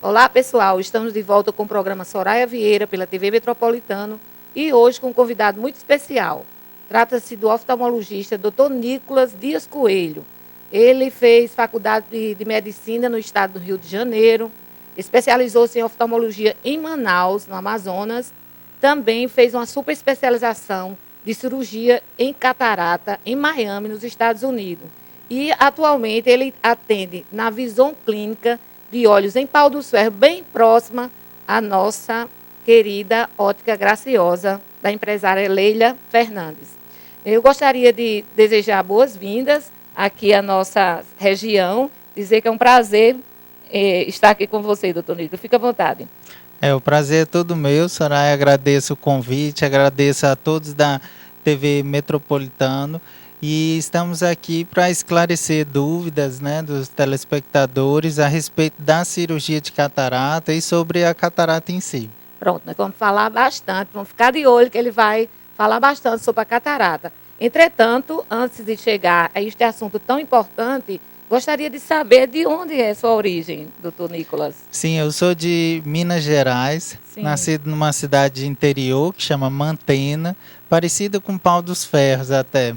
Olá, pessoal. Estamos de volta com o programa Soraya Vieira pela TV Metropolitano e hoje com um convidado muito especial. Trata-se do oftalmologista Dr. Nicolas Dias Coelho. Ele fez faculdade de medicina no estado do Rio de Janeiro, especializou-se em oftalmologia em Manaus, no Amazonas. Também fez uma super especialização de cirurgia em catarata em Miami, nos Estados Unidos. E atualmente ele atende na Visão Clínica de Olhos em Pau dos Ferros, bem próxima à nossa querida Ótica Graciosa, da empresária Leila Fernandes. Eu gostaria de desejar boas-vindas aqui à nossa região, dizer que é um prazer estar aqui com você, doutor Nicolas. Fique à vontade. O prazer é todo meu, Soraya. Agradeço o convite, agradeço a todos da TV Metropolitano. E estamos aqui para esclarecer dúvidas, né, dos telespectadores a respeito da cirurgia de catarata e sobre a catarata em si. Pronto, nós vamos falar bastante, vamos ficar de olho que ele vai falar bastante sobre a catarata. Entretanto, antes de chegar a este assunto tão importante, gostaria de saber de onde é sua origem, doutor Nicolas. Sim, eu sou de Minas Gerais, nascido numa cidade interior que chama Mantena, parecida com Pau dos Ferros até.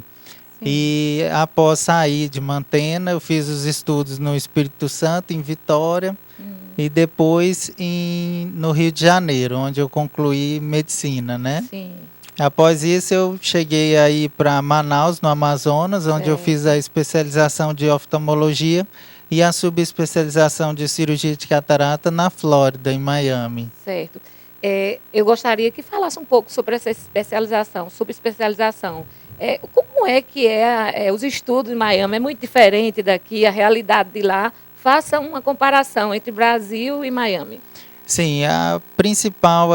E após sair de Mantena, eu fiz os estudos no Espírito Santo, em Vitória, e depois no Rio de Janeiro, onde eu concluí medicina, né? Sim. Após isso, eu cheguei aí para Manaus, no Amazonas, onde eu fiz a especialização de oftalmologia e a subespecialização de cirurgia de catarata na Flórida, em Miami. Certo. Eu gostaria que falasse um pouco sobre essa especialização, subespecialização. Como é que os estudos em Miami? É muito diferente daqui, a realidade de lá? Faça uma comparação entre Brasil e Miami. Sim, a principal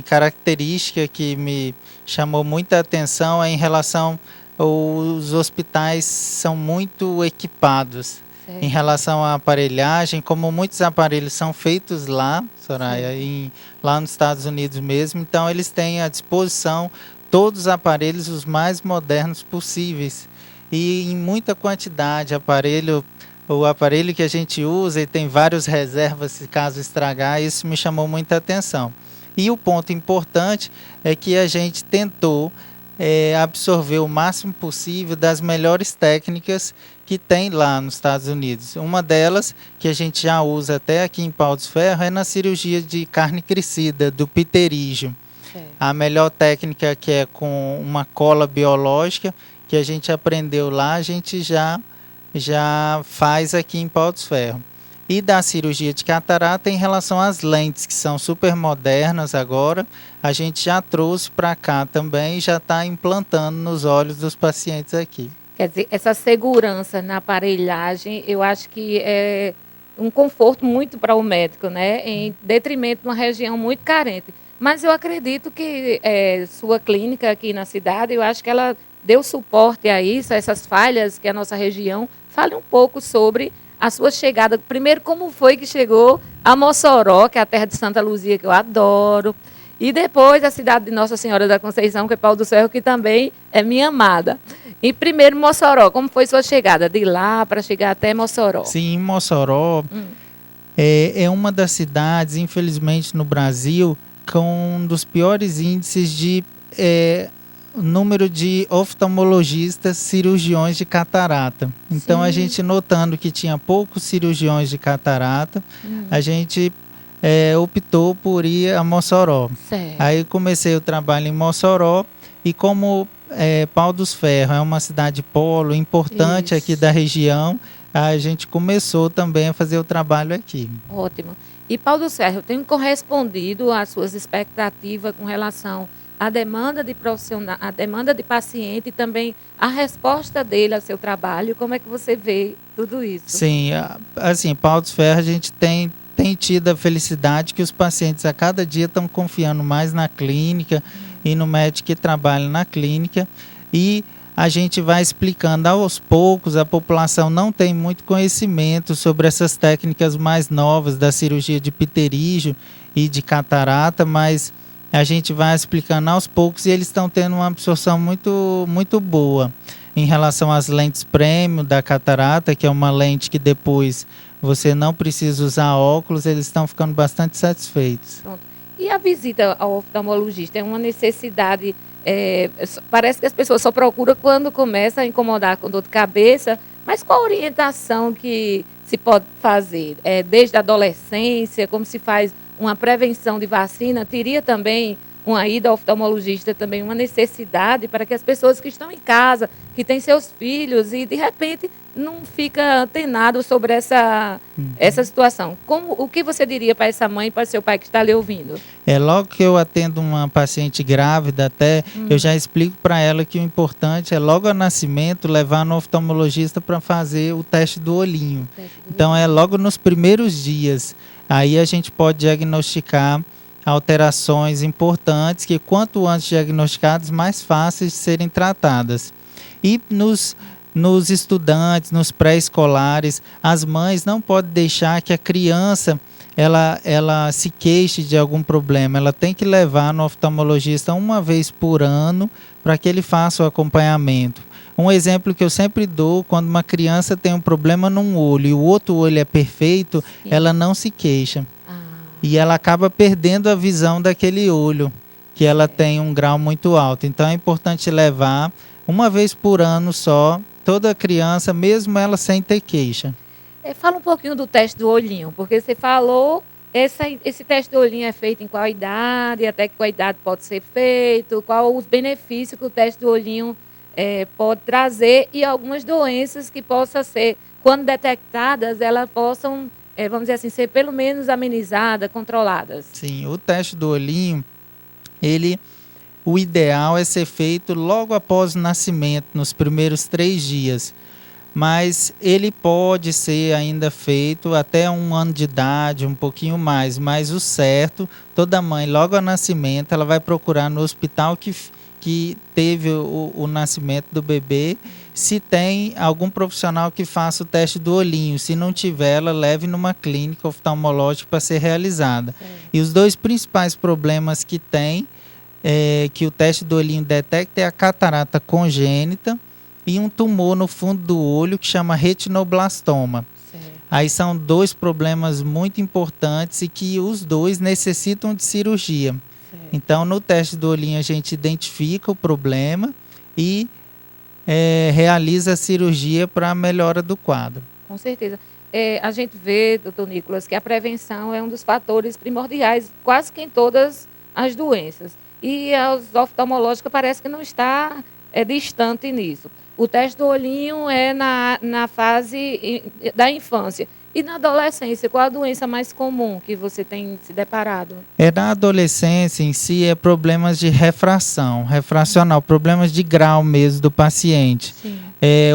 característica que me chamou muita atenção é em relação aos hospitais são muito equipados. Certo. Em relação à aparelhagem, como muitos aparelhos são feitos lá, Soraya, lá nos Estados Unidos mesmo, então eles têm à disposição todos os aparelhos os mais modernos possíveis e em muita quantidade. O aparelho que a gente usa e tem várias reservas se caso estragar, isso me chamou muita atenção. E o ponto importante é que a gente tentou absorver o máximo possível das melhores técnicas que tem lá nos Estados Unidos. Uma delas, que a gente já usa até aqui em Pau dos Ferros, é na cirurgia de carne crescida, do pterígio. A melhor técnica, que é com uma cola biológica, que a gente aprendeu lá, a gente já faz aqui em Pau dos Ferros. E da cirurgia de catarata, em relação às lentes, que são super modernas agora, a gente já trouxe para cá também e já está implantando nos olhos dos pacientes aqui. Quer dizer, essa segurança na aparelhagem, eu acho que é um conforto muito para o médico, né? Em detrimento de uma região muito carente. Mas eu acredito que sua clínica aqui na cidade, eu acho que ela deu suporte a isso, a essas falhas que a nossa região. Fale um pouco sobre a sua chegada. Primeiro, como foi que chegou a Mossoró, que é a terra de Santa Luzia, que eu adoro. E depois a cidade de Nossa Senhora da Conceição, que é Pau dos Ferros, que também é minha amada. E primeiro Mossoró, como foi sua chegada de lá para chegar até Mossoró? Sim, Mossoró é uma das cidades, infelizmente, no Brasil, com um dos piores índices de número de oftalmologistas cirurgiões de catarata. Então, a gente notando que tinha poucos cirurgiões de catarata, a gente optou por ir a Mossoró. Certo. Aí comecei o trabalho em Mossoró e como Pau dos Ferros é uma cidade polo importante aqui da região, a gente começou também a fazer o trabalho aqui. Ótimo. E Pau dos Ferros tem correspondido às suas expectativas com relação à demanda de profissional, à demanda de paciente e também a resposta dele ao seu trabalho? Como é que você vê tudo isso? Sim, assim, Pau dos Ferros a gente tem tido a felicidade que os pacientes a cada dia estão confiando mais na clínica e no médico que trabalha na clínica, e a gente vai explicando aos poucos. A população não tem muito conhecimento sobre essas técnicas mais novas da cirurgia de pterígio e de catarata, mas a gente vai explicando aos poucos e eles estão tendo uma absorção muito, muito boa. em relação às lentes premium da catarata, que é uma lente que depois você não precisa usar óculos, eles estão ficando bastante satisfeitos. Pronto. E a visita ao oftalmologista é uma necessidade, parece que as pessoas só procuram quando começa a incomodar com dor de cabeça, mas qual a orientação que se pode fazer? Desde a adolescência, como se faz uma prevenção de vacina, teria também uma ida ao oftalmologista também uma necessidade para que as pessoas que estão em casa, que têm seus filhos e de repente não fica antenado sobre essa situação. O que você diria para essa mãe e para seu pai que está lhe ouvindo? Logo que eu atendo uma paciente grávida até, eu já explico para ela que o importante é logo ao nascimento levar no oftalmologista para fazer o teste do olhinho. Então é logo nos primeiros dias. Aí a gente pode diagnosticar alterações importantes que quanto antes diagnosticadas, mais fáceis de serem tratadas. E nos estudantes, nos pré-escolares, as mães não podem deixar que a criança ela se queixe de algum problema. Ela tem que levar no oftalmologista uma vez por ano para que ele faça o acompanhamento. Um exemplo que eu sempre dou, quando uma criança tem um problema num olho e o outro olho é perfeito, sim, ela não se queixa. E ela acaba perdendo a visão daquele olho, que ela tem um grau muito alto. Então é importante levar uma vez por ano só, toda criança, mesmo ela sem ter queixa. Fala um pouquinho do teste do olhinho, porque você falou, esse teste do olhinho é feito em qual idade, até que qual idade pode ser feito, qual os benefícios que o teste do olhinho pode trazer e algumas doenças que possam ser, quando detectadas, elas possam, vamos dizer assim, ser pelo menos amenizadas, controladas. Sim, o teste do olhinho, o ideal é ser feito logo após o nascimento, nos primeiros 3 dias. Mas ele pode ser ainda feito até 1 ano de idade, um pouquinho mais. Mas o certo, toda mãe, logo ao nascimento, ela vai procurar no hospital que teve o nascimento do bebê, se tem algum profissional que faça o teste do olhinho. Se não tiver, ela leve numa clínica oftalmológica para ser realizada. Sim. E os 2 principais problemas que tem, que o teste do olhinho detecta, é a catarata congênita e um tumor no fundo do olho que chama retinoblastoma. Sim. Aí são 2 problemas muito importantes e que os 2 necessitam de cirurgia. Sim. Então, no teste do olhinho, a gente identifica o problema e realiza a cirurgia para a melhora do quadro. Com certeza. A gente vê, doutor Nicolas, que a prevenção é um dos fatores primordiais, quase que em todas as doenças. E os oftalmológicos parece que não está distante nisso. O teste do olhinho é na fase da infância. E na adolescência, qual a doença mais comum que você tem se deparado? Na adolescência em si é problemas de refracional, problemas de grau mesmo do paciente.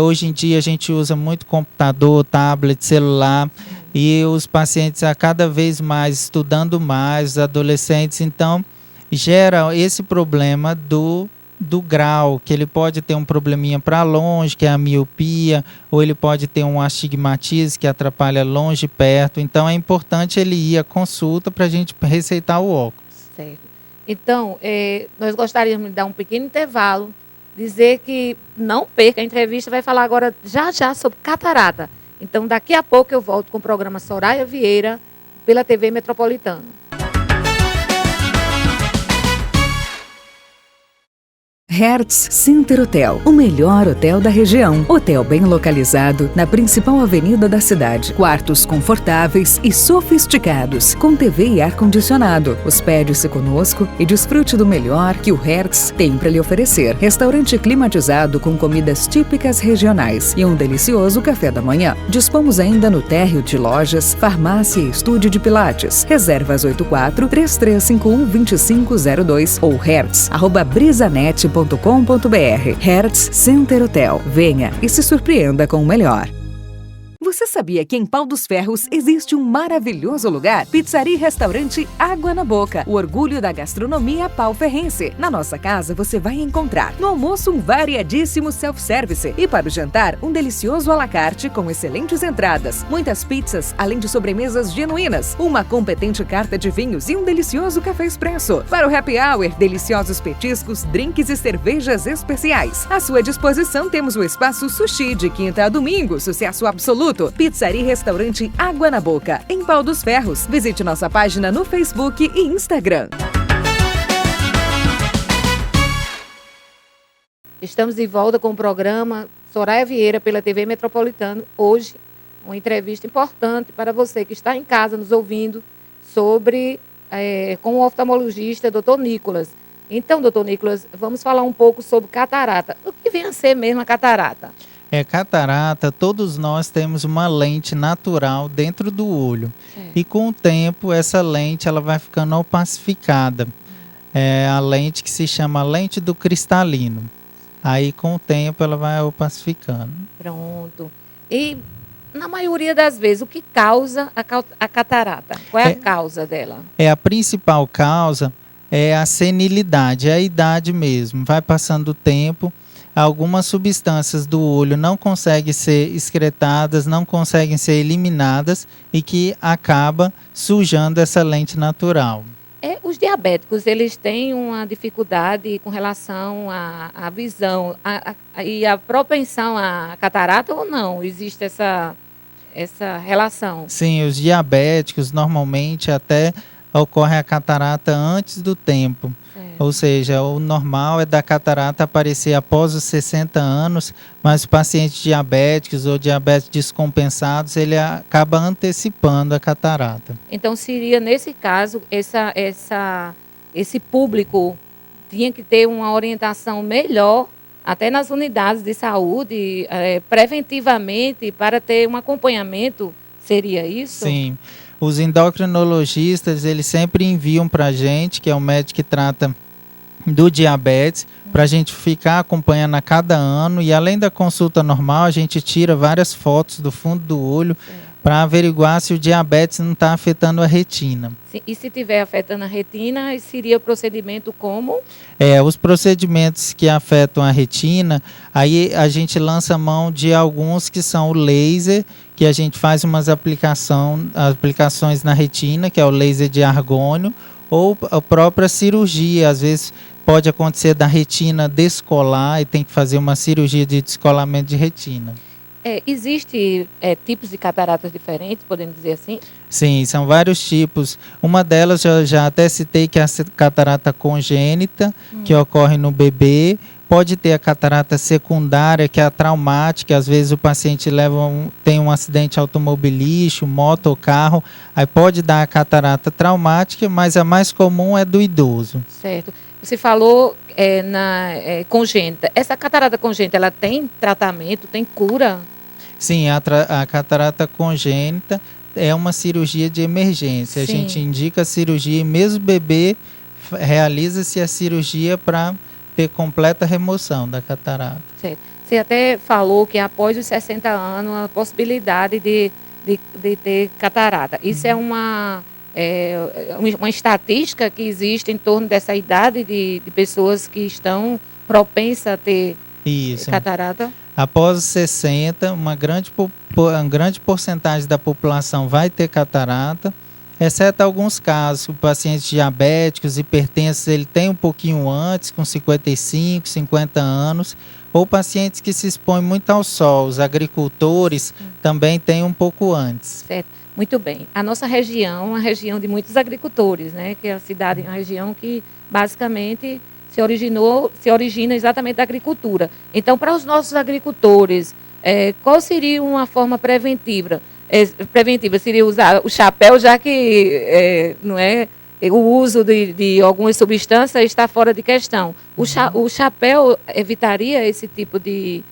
Hoje em dia a gente usa muito computador, tablet, celular. Sim. E os pacientes a cada vez mais estudando mais, os adolescentes, então gera esse problema do grau, que ele pode ter um probleminha para longe, que é a miopia, ou ele pode ter um astigmatismo que atrapalha longe e perto. Então é importante ele ir à consulta para a gente receitar o óculos. Certo. Então, nós gostaríamos de dar um pequeno intervalo, dizer que não perca a entrevista, vai falar agora já sobre catarata. Então daqui a pouco eu volto com o programa Soraya Vieira pela TV Metropolitana. Hertz Center Hotel, o melhor hotel da região. Hotel bem localizado na principal avenida da cidade. Quartos confortáveis e sofisticados, com TV e ar-condicionado. Hospede-se conosco e desfrute do melhor que o Hertz tem para lhe oferecer. Restaurante climatizado com comidas típicas regionais e um delicioso café da manhã. Dispomos ainda no térreo de lojas, farmácia e estúdio de pilates. Reservas 84-3351-2502 ou hertz@brisanet.com.br. Hertz Center Hotel. Venha e se surpreenda com o melhor. Você sabia que em Pau dos Ferros existe um maravilhoso lugar? Pizzaria e restaurante Água na Boca, o orgulho da gastronomia pauferrense. Na nossa casa você vai encontrar no almoço um variadíssimo self-service e para o jantar um delicioso à la carte com excelentes entradas, muitas pizzas, além de sobremesas genuínas, uma competente carta de vinhos e um delicioso café expresso. Para o happy hour, deliciosos petiscos, drinks e cervejas especiais. À sua disposição temos o espaço sushi de quinta a domingo, sucesso absoluto. Pizzaria e restaurante Água na Boca, em Pau dos Ferros. Visite nossa página no Facebook e Instagram. Estamos de volta com o programa Soraya Vieira pela TV Metropolitano. Hoje, uma entrevista importante para você que está em casa nos ouvindo com o oftalmologista Dr. Nicolas. Então, doutor Nicolas, vamos falar um pouco sobre catarata. O que vem a ser mesmo a catarata? Catarata, todos nós temos uma lente natural dentro do olho. E com o tempo, essa lente ela vai ficando opacificada. É a lente que se chama lente do cristalino. Aí, com o tempo, ela vai opacificando. Pronto. E, na maioria das vezes, o que causa a catarata? Qual é a causa dela? A principal causa é a senilidade, é a idade mesmo. Vai passando o tempo, algumas substâncias do olho não conseguem ser excretadas, não conseguem ser eliminadas e que acaba sujando essa lente natural. Os diabéticos, eles têm uma dificuldade com relação à visão e a propensão à catarata ou não? Existe essa relação? Sim, os diabéticos normalmente até ocorre a catarata antes do tempo. Ou seja, o normal é da catarata aparecer após os 60 anos, mas os pacientes diabéticos ou diabetes descompensados, ele acaba antecipando a catarata. Então, seria nesse caso, esse público tinha que ter uma orientação melhor, até nas unidades de saúde, preventivamente, para ter um acompanhamento, seria isso? Sim. Os endocrinologistas, eles sempre enviam para a gente, que é o médico que trata do diabetes, para a gente ficar acompanhando a cada ano. E além da consulta normal, a gente tira várias fotos do fundo do olho para averiguar se o diabetes não está afetando a retina. E se estiver afetando a retina, seria o procedimento como? Os procedimentos que afetam a retina, aí a gente lança mão de alguns que são o laser, que a gente faz umas aplicações na retina, que é o laser de argônio, ou a própria cirurgia. Às vezes pode acontecer da retina descolar e tem que fazer uma cirurgia de descolamento de retina. Existe tipos de cataratas diferentes, podemos dizer assim? Sim, são vários tipos. Uma delas, eu já até citei, que é a catarata congênita, que ocorre no bebê. Pode ter a catarata secundária, que é a traumática. Às vezes o paciente tem um acidente automobilístico, moto ou carro. Aí pode dar a catarata traumática, mas a mais comum é do idoso. Certo. Você falou congênita. Essa catarata congênita, ela tem tratamento, tem cura? Sim, a catarata congênita é uma cirurgia de emergência. Sim. A gente indica a cirurgia e mesmo bebê realiza-se a cirurgia para ter completa remoção da catarata. Certo. Você até falou que após os 60 anos a possibilidade de ter catarata. Isso é uma estatística que existe em torno dessa idade de pessoas que estão propensas a ter catarata? Após os 60, uma grande porcentagem da população vai ter catarata, exceto alguns casos, o pacientes diabéticos, hipertensos, ele tem um pouquinho antes, com 55, 50 anos, ou pacientes que se expõem muito ao sol, os agricultores também têm um pouco antes. Certo. Muito bem. A nossa região é uma região de muitos agricultores, né? Que a cidade é uma região que basicamente se origina exatamente da agricultura. Então, para os nossos agricultores, qual seria uma forma preventiva? Preventiva seria usar o chapéu, já que o uso de algumas substâncias está fora de questão. O chapéu evitaria esse tipo de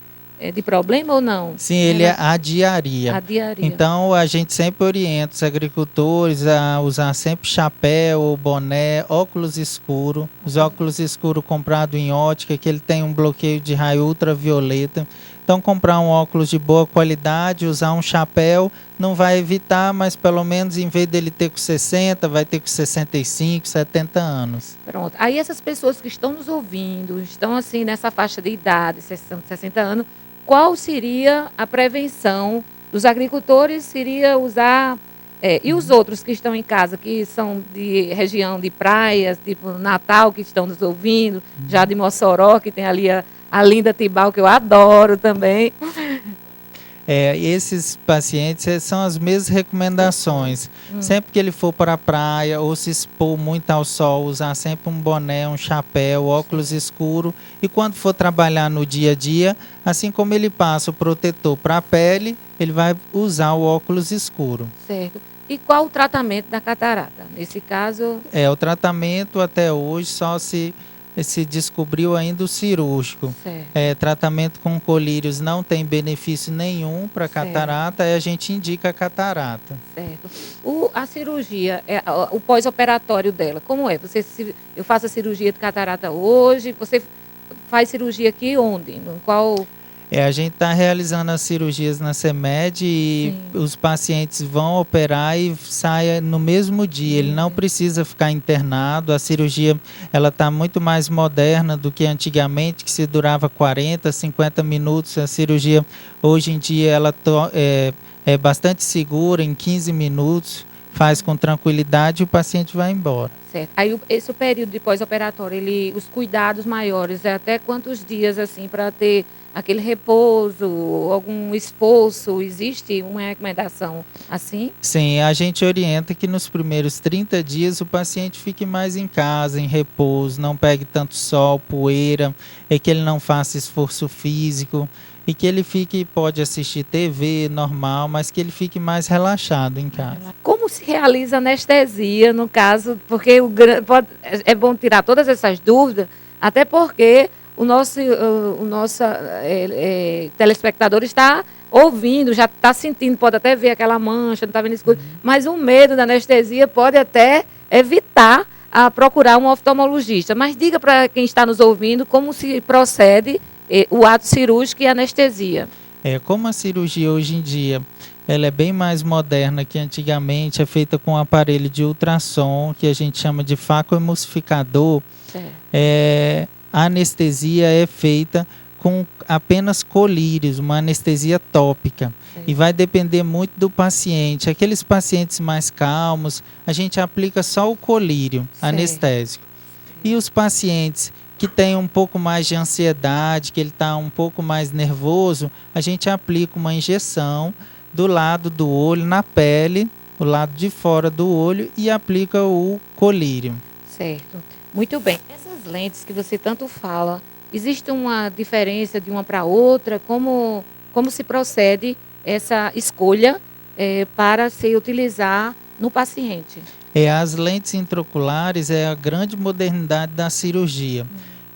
problema ou não? Sim, ele adiaria. Então, a gente sempre orienta os agricultores a usar sempre chapéu, boné, óculos escuros. Os óculos escuros comprados em ótica, que ele tem um bloqueio de raio ultravioleta. Então, comprar um óculos de boa qualidade, usar um chapéu, não vai evitar, mas pelo menos em vez dele ter com 60, vai ter com 65, 70 anos. Pronto. Aí essas pessoas que estão nos ouvindo, estão assim nessa faixa de idade, 60 anos, qual seria a prevenção dos agricultores? Seria usar... e os outros que estão em casa, que são de região de praias, tipo Natal, que estão nos ouvindo, já de Mossoró, que tem ali a linda Tibau, que eu adoro também. Esses pacientes são as mesmas recomendações. Sempre que ele for para a praia ou se expor muito ao sol, usar sempre um boné, um chapéu, óculos escuro. E quando for trabalhar no dia a dia, assim como ele passa o protetor para a pele, ele vai usar o óculos escuro. Certo. E qual o tratamento da catarata? Nesse caso... O tratamento até hoje só se descobriu ainda o cirúrgico. Tratamento com colírios não tem benefício nenhum para catarata, aí a gente indica a catarata. Certo. A cirurgia, o pós-operatório dela, como é? Eu faço a cirurgia de catarata hoje, você faz cirurgia aqui onde? No qual... A gente está realizando as cirurgias na CEMED e os pacientes vão operar e saem no mesmo dia. Ele não precisa ficar internado. A cirurgia está muito mais moderna do que antigamente, que se durava 40, 50 minutos. A cirurgia, hoje em dia, ela é bastante segura, em 15 minutos. Faz com tranquilidade e o paciente vai embora. Certo. Aí esse período de pós-operatório, os cuidados maiores, até quantos dias assim para ter aquele repouso, algum esforço? Existe uma recomendação assim? Sim, a gente orienta que nos primeiros 30 dias o paciente fique mais em casa, em repouso, não pegue tanto sol, poeira, que ele não faça esforço físico e que ele pode assistir TV normal, mas que ele fique mais relaxado em casa. Como se realiza anestesia no caso? Porque é bom tirar todas essas dúvidas, até porque o nosso telespectador está ouvindo, já está sentindo, pode até ver aquela mancha, não está vendo escuro, mas o medo da anestesia pode até evitar a procurar um oftalmologista. Mas diga para quem está nos ouvindo como se procede o ato cirúrgico e a anestesia. Como a cirurgia hoje em dia ela é bem mais moderna que antigamente, é feita com um aparelho de ultrassom, que a gente chama de facoemulsificador. A anestesia é feita com apenas colírios, uma anestesia tópica. E vai depender muito do paciente. Aqueles pacientes mais calmos, a gente aplica só o colírio anestésico. E os pacientes que têm um pouco mais de ansiedade, que ele está um pouco mais nervoso, a gente aplica uma injeção do lado do olho, na pele, do lado de fora do olho, e aplica o colírio. Certo. Muito bem. Essas lentes que você tanto fala, existe uma diferença de uma para outra? Como se procede essa escolha para se utilizar no paciente? As lentes intraoculares é a grande modernidade da cirurgia.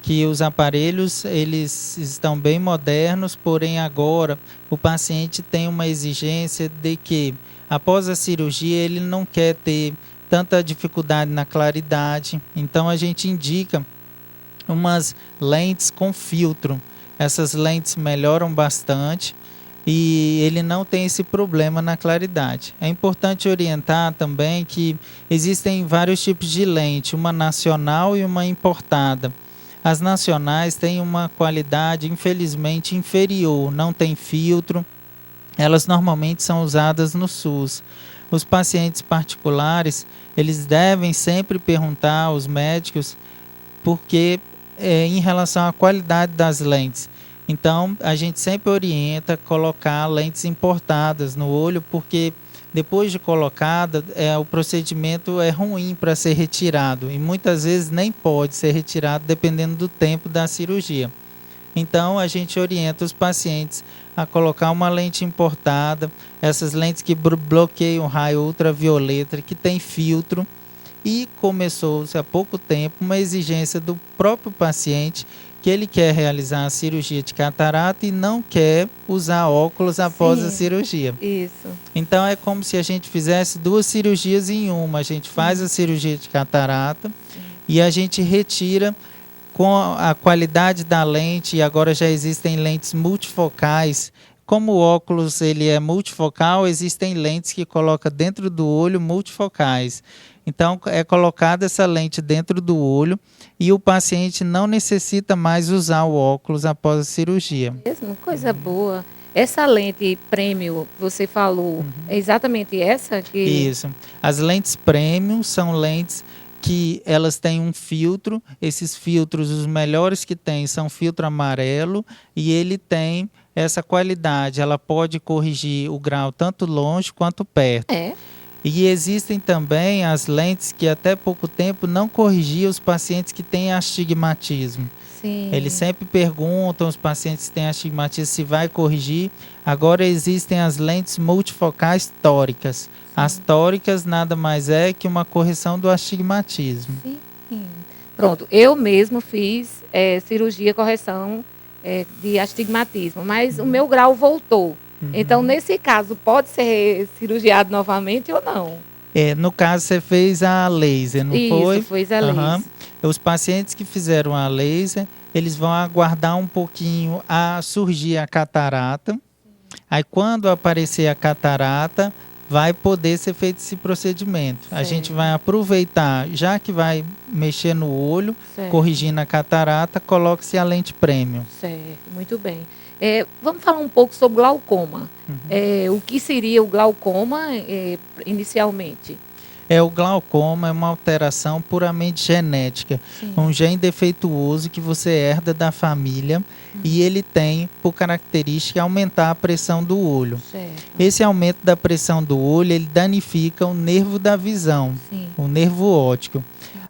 Que os aparelhos eles estão bem modernos, porém agora o paciente tem uma exigência de que após a cirurgia ele não quer ter tanta dificuldade na claridade, então a gente indica umas lentes com filtro. Essas lentes melhoram bastante e ele não tem esse problema na claridade. É importante orientar também que existem vários tipos de lente, uma nacional e uma importada. As nacionais têm uma qualidade, infelizmente, inferior, não tem filtro. Elas normalmente são usadas no SUS. Os pacientes particulares, eles devem sempre perguntar aos médicos porque em relação à qualidade das lentes. Então, a gente sempre orienta colocar lentes importadas no olho, porque depois de colocada, o procedimento é ruim para ser retirado e muitas vezes nem pode ser retirado dependendo do tempo da cirurgia. Então, a gente orienta os pacientes a colocar uma lente importada, essas lentes que bloqueiam o raio ultravioleta, que tem filtro, e começou-se há pouco tempo uma exigência do próprio paciente que ele quer realizar a cirurgia de catarata e não quer usar óculos após a cirurgia. Isso. Então é como se a gente fizesse duas cirurgias em uma. A gente faz a cirurgia de catarata e a gente retira com a qualidade da lente, agora já existem lentes multifocais. Como o óculos ele é multifocal, existem lentes que coloca dentro do olho multifocais. Então, é colocada essa lente dentro do olho e o paciente não necessita mais usar o óculos após a cirurgia. Mesmo, coisa boa. Essa lente premium, você falou, é exatamente essa? Isso. As lentes premium são lentes que elas têm um filtro. Esses filtros, os melhores que tem, são filtro amarelo e ele tem essa qualidade. Ela pode corrigir o grau tanto longe quanto perto. E existem também as lentes que até pouco tempo não corrigiam os pacientes que têm astigmatismo. Sim. Eles sempre perguntam os pacientes que têm astigmatismo se vai corrigir. Agora existem as lentes multifocais tóricas. Sim. As tóricas nada mais é que uma correção do astigmatismo. Sim. Pronto, eu mesmo fiz cirurgia correção de astigmatismo, mas o meu grau voltou. Então, nesse caso, pode ser cirurgiado novamente ou não? No caso, você fez a laser, não foi? Isso, fez a laser. Os pacientes que fizeram a laser, eles vão aguardar um pouquinho a surgir a catarata. Aí, quando aparecer a catarata, vai poder ser feito esse procedimento. A gente vai aproveitar, já que vai mexer no olho, corrigindo a catarata, coloque-se a lente premium. Certo, muito bem. Vamos falar um pouco sobre glaucoma. O que seria o glaucoma inicialmente? O glaucoma é uma alteração puramente genética. Sim. Um gene defeituoso que você herda da família e ele tem por característica aumentar a pressão do olho. Certo. Esse aumento da pressão do olho, ele danifica o nervo da visão, sim, o nervo óptico.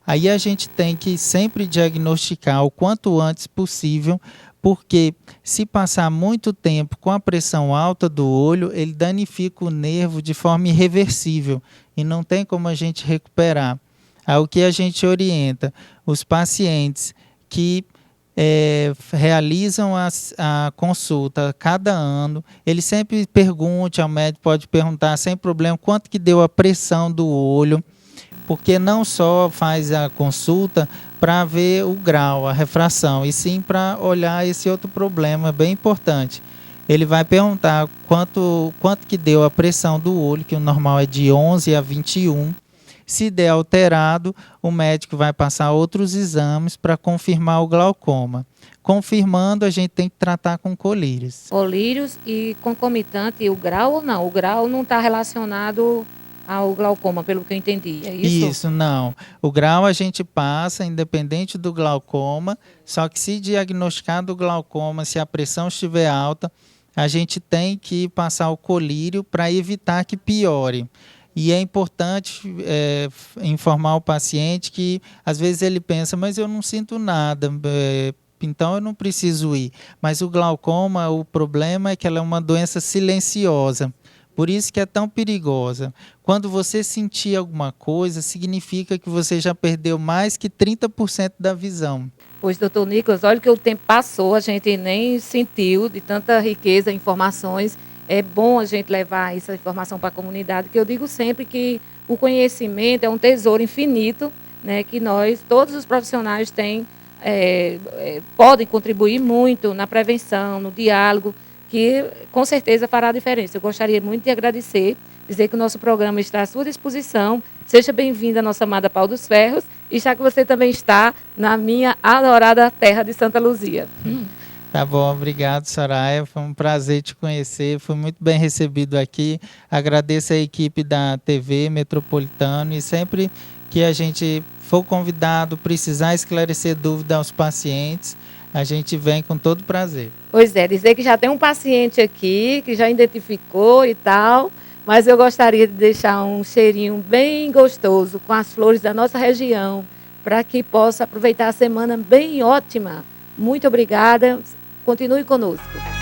Aí a gente tem que sempre diagnosticar o quanto antes possível, porque se passar muito tempo com a pressão alta do olho, ele danifica o nervo de forma irreversível e não tem como a gente recuperar. Aí o que a gente orienta? Os pacientes que realizam a consulta cada ano, ele sempre pergunte ao médico, pode perguntar sem problema quanto que deu a pressão do olho, porque não só faz a consulta para ver o grau, a refração, e sim para olhar esse outro problema bem importante. Ele vai perguntar quanto que deu a pressão do olho, que o normal é de 11 a 21. Se der alterado, o médico vai passar outros exames para confirmar o glaucoma. Confirmando, a gente tem que tratar com colírios. Colírios e concomitante, o grau ou não? O grau não está relacionado ao glaucoma, pelo que eu entendi, é isso? Isso, não. O grau a gente passa independente do glaucoma, só que se diagnosticar do glaucoma, se a pressão estiver alta, a gente tem que passar o colírio para evitar que piore. E é importante informar o paciente que às vezes ele pensa, mas eu não sinto nada, então eu não preciso ir. Mas o glaucoma, o problema é que ela é uma doença silenciosa. Por isso que é tão perigosa. Quando você sentir alguma coisa, significa que você já perdeu mais que 30% da visão. Pois, doutor Nicolas, olha que o tempo passou, a gente nem sentiu de tanta riqueza, informações. É bom a gente levar essa informação para a comunidade, que eu digo sempre que o conhecimento é um tesouro infinito, né, que nós, todos os profissionais podem contribuir muito na prevenção, no diálogo, que com certeza fará a diferença. Eu gostaria muito de agradecer, dizer que o nosso programa está à sua disposição. Seja bem-vinda à nossa amada Pau dos Ferros, e já que você também está na minha adorada terra de Santa Luzia. Tá bom, obrigado, Soraya. Foi um prazer te conhecer, foi muito bem recebido aqui. Agradeço a equipe da TV Metropolitano e sempre que a gente for convidado, precisar esclarecer dúvida aos pacientes, a gente vem com todo prazer. Pois é, dizer que já tem um paciente aqui, que já identificou e tal, mas eu gostaria de deixar um cheirinho bem gostoso com as flores da nossa região, para que possa aproveitar a semana bem ótima. Muito obrigada, continue conosco.